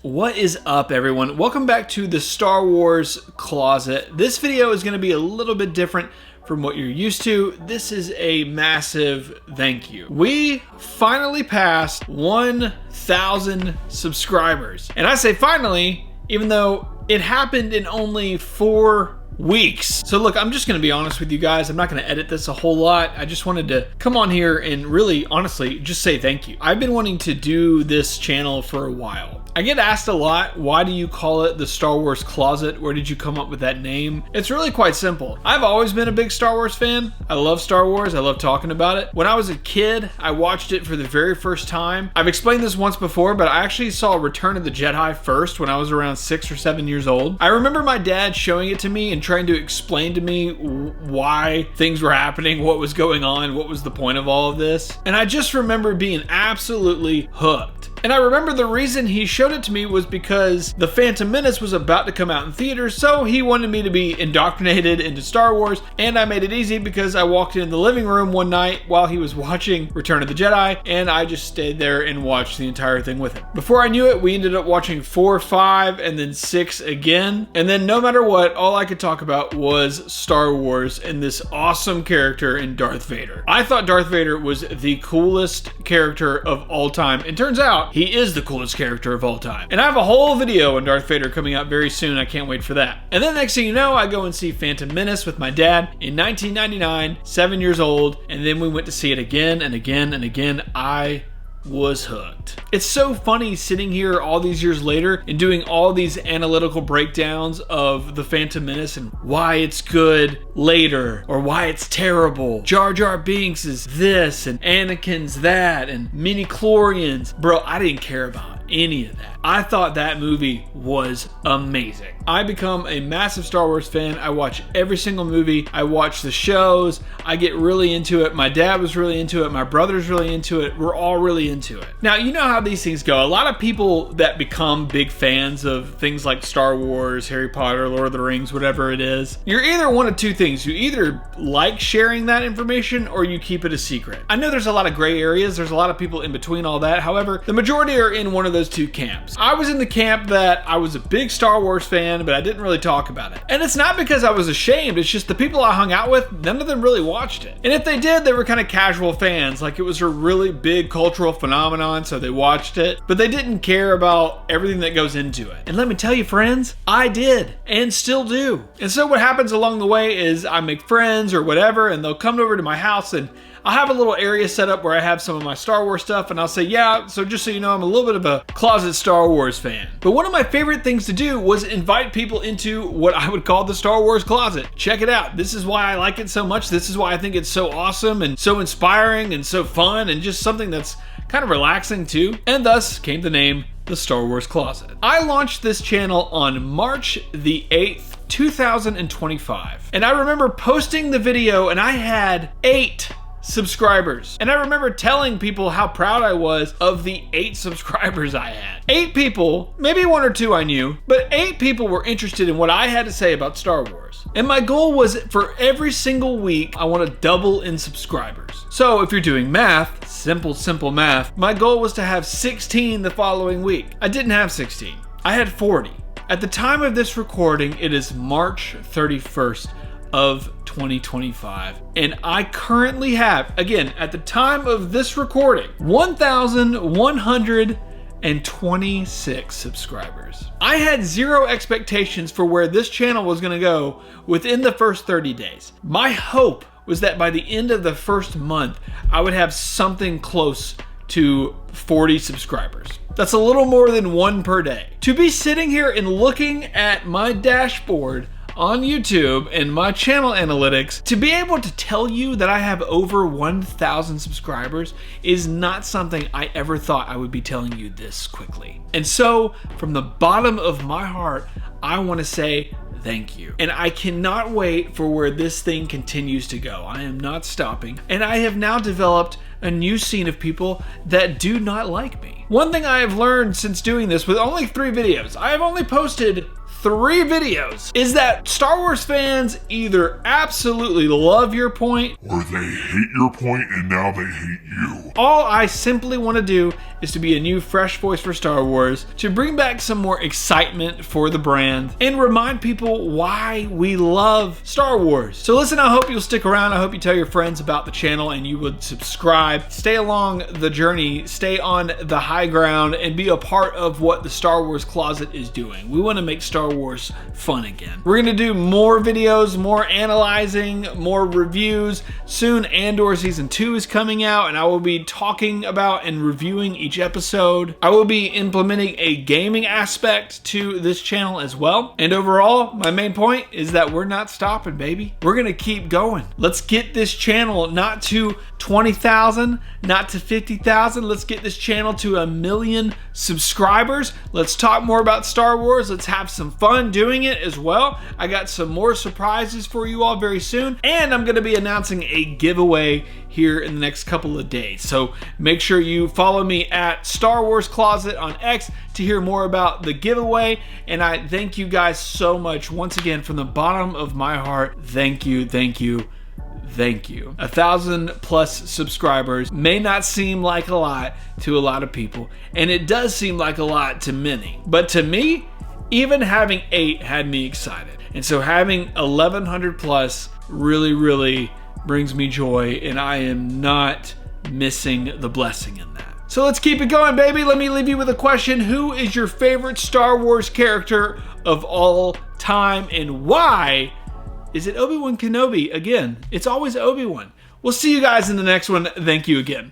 What is up, everyone? Welcome back to the Star Wars Closet. This video is going to be a little bit different from what you're used to. This is a massive thank you. We finally passed 1,000 subscribers. And I say finally, even though it happened in only 4 weeks. So look, I'm just gonna be honest with you guys. I'm not gonna edit this a whole lot. I just wanted to come on here and really, honestly, just say thank you. I've been wanting to do this channel for a while. I get asked a lot, why do you call it the Star Wars Closet? Where did you come up with that name? It's really quite simple. I've always been a big Star Wars fan. I love Star Wars. I love talking about it. When I was a kid, I watched it for the very first time. I've explained this once before, but I actually saw Return of the Jedi first when I was around 6 or 7 years old. I remember my dad showing it to me and trying to explain to me why things were happening, what was going on, what was the point of all of this. And I just remember being absolutely hooked. And I remember the reason he showed it to me was because The Phantom Menace was about to come out in theaters, so he wanted me to be indoctrinated into Star Wars, and I made it easy because I walked in the living room one night while he was watching Return of the Jedi, and I just stayed there and watched the entire thing with him. Before I knew it, we ended up watching 4, 5, and then 6 again, and then no matter what, all I could talk about was Star Wars and this awesome character in Darth Vader. I thought Darth Vader was the coolest character of all time, and turns out he is the coolest character of all time. And I have a whole video on Darth Vader coming out very soon. I can't wait for that. And then next thing you know, I go and see Phantom Menace with my dad in 1999, 7 years old, and then we went to see it again and again and again. I was hooked. It's so funny sitting here all these years later and doing all these analytical breakdowns of the Phantom Menace and why it's good later or why it's terrible. Jar Jar Binks is this and Anakin's that and midi-chlorians. Bro, I didn't care about any of that. I thought that movie was amazing. I become a massive Star Wars fan. I watch every single movie. I watch the shows. I get really into it. My dad was really into it. My brother's really into it. We're all really into it. Now, you know how these things go. A lot of people that become big fans of things like Star Wars, Harry Potter, Lord of the Rings, whatever it is, you're either one of two things. You either like sharing that information or you keep it a secret. I know there's a lot of gray areas. There's a lot of people in between all that. However, the majority are in one of those two camps. I was in the camp that I was a big Star Wars fan, but I didn't really talk about it. And it's not because I was ashamed, it's just the people I hung out with, none of them really watched it. And if they did, they were kind of casual fans, like it was a really big cultural phenomenon, so they watched it, but they didn't care about everything that goes into it. And let me tell you, friends, I did, and still do. And so what happens along the way is I make friends or whatever, and they'll come over to my house and I'll have a little area set up where I have some of my Star Wars stuff, and I'll say, yeah, so just so you know, I'm a little bit of a closet Star Wars fan. But one of my favorite things to do was invite people into what I would call the Star Wars closet. Check it out. This is why I like it so much. This is why I think it's so awesome and so inspiring and so fun and just something that's kind of relaxing too. And thus came the name, the Star Wars Closet. I launched this channel on March the 8th, 2025. And I remember posting the video and I had 8 subscribers. And I remember telling people how proud I was of the 8 subscribers I had. 8 people, maybe 1 or 2 I knew, but 8 people were interested in what I had to say about Star Wars. And my goal was for every single week, I want to double in subscribers. So if you're doing math, simple math, my goal was to have 16 the following week. I didn't have 16. I had 40. At the time of this recording, it is March 31st of 2025, and I currently have, again, at the time of this recording, 1,126 subscribers. I had 0 expectations for where this channel was going to go within the first 30 days. My hope was that by the end of the first month, I would have something close to 40 subscribers. That's a little more than 1 per day. To be sitting here and looking at my dashboard on YouTube and my channel analytics, to be able to tell you that I have over 1,000 subscribers is not something I ever thought I would be telling you this quickly. And so, from the bottom of my heart, I want to say thank you. And I cannot wait for where this thing continues to go. I am not stopping. And I have now developed a new scene of people that do not like me. One thing I have learned since doing this with only 3 videos, I have only posted 3 videos is that Star Wars fans either absolutely love your point or they hate your point and now they hate you. All I simply want to do is to be a new fresh voice for Star Wars, to bring back some more excitement for the brand, and remind people why we love Star Wars. So listen, I hope you'll stick around. I hope you tell your friends about the channel and you would subscribe. Stay along the journey, stay on the high ground, and be a part of what the Star Wars Closet is doing. We want to make Star Wars fun again. We're going to do more videos, more analyzing, more reviews. Soon Andor Season 2 is coming out, and I will be talking about and reviewing each episode. I will be implementing a gaming aspect to this channel as well. And overall, my main point is that we're not stopping, baby. We're gonna keep going. Let's get this channel not to 20,000, not to 50,000. Let's get this channel to 1 million subscribers. Let's talk more about Star Wars. Let's have some fun doing it as well. I got some more surprises for you all very soon, and I'm gonna be announcing a giveaway here in the next couple of days. So make sure you follow me at Star Wars Closet on X to hear more about the giveaway. And I thank you guys so much once again from the bottom of my heart. Thank you, thank you, thank you. 1,000+ subscribers may not seem like a lot to a lot of people, and it does seem like a lot to many. But to me, even having 8 had me excited. And so having 1,100+ really brings me joy, and I am not missing the blessing in that. So let's keep it going, baby. Let me leave you with a question. Who is your favorite Star Wars character of all time, and why? Is it Obi-Wan Kenobi? Again, it's always Obi-Wan. We'll see you guys in the next one. Thank you again.